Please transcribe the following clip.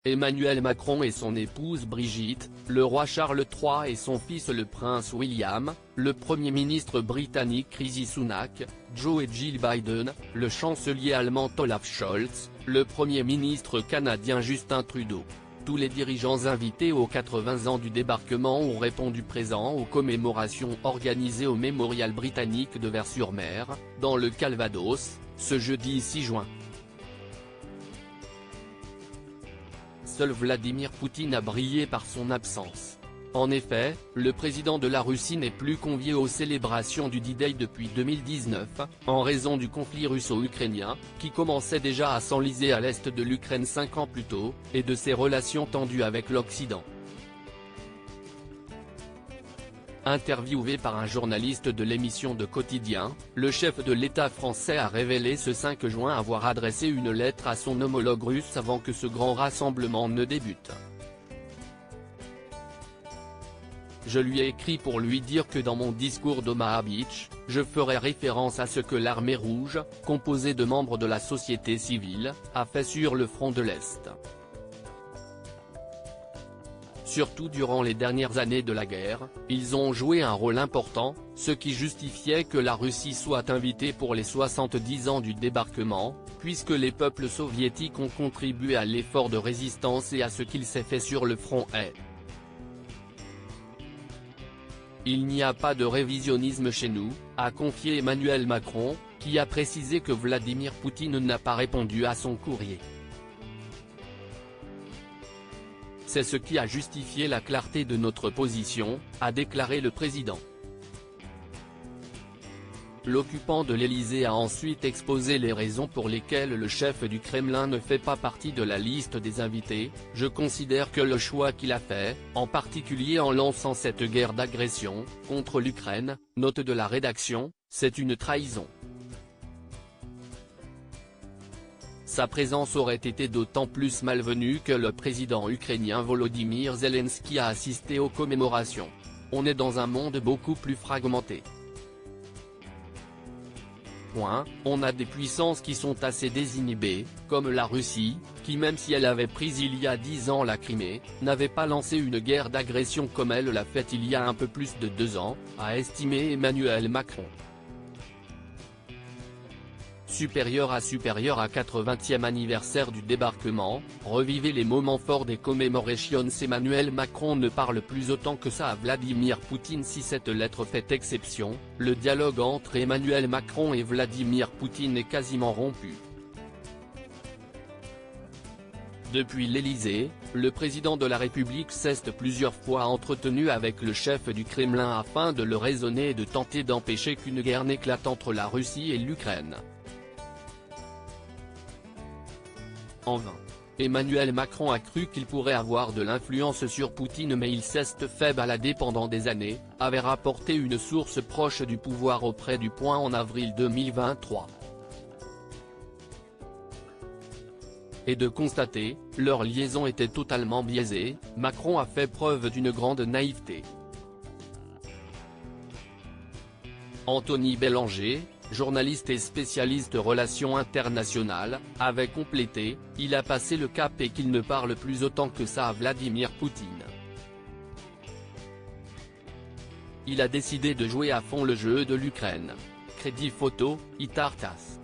Emmanuel Macron et son épouse Brigitte, le roi Charles III et son fils le prince William, le Premier ministre britannique Rishi Sunak, Joe et Jill Biden, le chancelier allemand Olaf Scholz, le Premier ministre canadien Justin Trudeau. Tous les dirigeants invités aux 80 ans du débarquement ont répondu présents aux commémorations organisées au Mémorial britannique de Vers-sur-Mer, dans le Calvados, ce jeudi 6 juin. Seul Vladimir Poutine a brillé par son absence. En effet, le président de la Russie n'est plus convié aux célébrations du D-Day depuis 2019, en raison du conflit russo-ukrainien, qui commençait déjà à s'enliser à l'est de l'Ukraine 5 ans plus tôt, et de ses relations tendues avec l'Occident. Interviewé par un journaliste de l'émission de Quotidien, le chef de l'État français a révélé ce 5 juin avoir adressé une lettre à son homologue russe avant que ce grand rassemblement ne débute. Je lui ai écrit pour lui dire que dans mon discours d'Omaha Beach, je ferai référence à ce que l'armée rouge, composée de membres de la société civile, a fait sur le front de l'Est. Surtout durant les dernières années de la guerre, ils ont joué un rôle important, ce qui justifiait que la Russie soit invitée pour les 70 ans du débarquement, puisque les peuples soviétiques ont contribué à l'effort de résistance et à ce qu'il s'est fait sur le front Est. Il n'y a pas de révisionnisme chez nous, a confié Emmanuel Macron, qui a précisé que Vladimir Poutine n'a pas répondu à son courrier. C'est ce qui a justifié la clarté de notre position, a déclaré le président. L'occupant de l'Élysée a ensuite exposé les raisons pour lesquelles le chef du Kremlin ne fait pas partie de la liste des invités. Je considère que le choix qu'il a fait, en particulier en lançant cette guerre d'agression contre l'Ukraine, note de la rédaction, c'est une trahison. Sa présence aurait été d'autant plus malvenue que le président ukrainien Volodymyr Zelensky a assisté aux commémorations. On est dans un monde beaucoup plus fragmenté. On a des puissances qui sont assez désinhibées, comme la Russie, qui même si elle avait pris il y a 10 ans la Crimée, n'avait pas lancé une guerre d'agression comme elle l'a fait il y a un peu plus de 2 ans, a estimé Emmanuel Macron. Supérieur à 80e anniversaire du débarquement, revivez les moments forts des commémorations. Emmanuel Macron ne parle plus autant que ça à Vladimir Poutine. Si cette lettre fait exception, le dialogue entre Emmanuel Macron et Vladimir Poutine est quasiment rompu. Depuis l'Élysée, le président de la République s'est plusieurs fois entretenu avec le chef du Kremlin afin de le raisonner et de tenter d'empêcher qu'une guerre n'éclate entre la Russie et l'Ukraine. En vain. Emmanuel Macron a cru qu'il pourrait avoir de l'influence sur Poutine mais il s'est fait balader pendant des années, avait rapporté une source proche du pouvoir auprès du Point en avril 2023. Et de constater, leur liaison était totalement biaisée, Macron a fait preuve d'une grande naïveté. Anthony Bélanger, journaliste et spécialiste relations internationales, avait complété, il a passé le cap et qu'il ne parle plus autant que ça à Vladimir Poutine. Il a décidé de jouer à fond le jeu de l'Ukraine. Crédit photo, Itartas.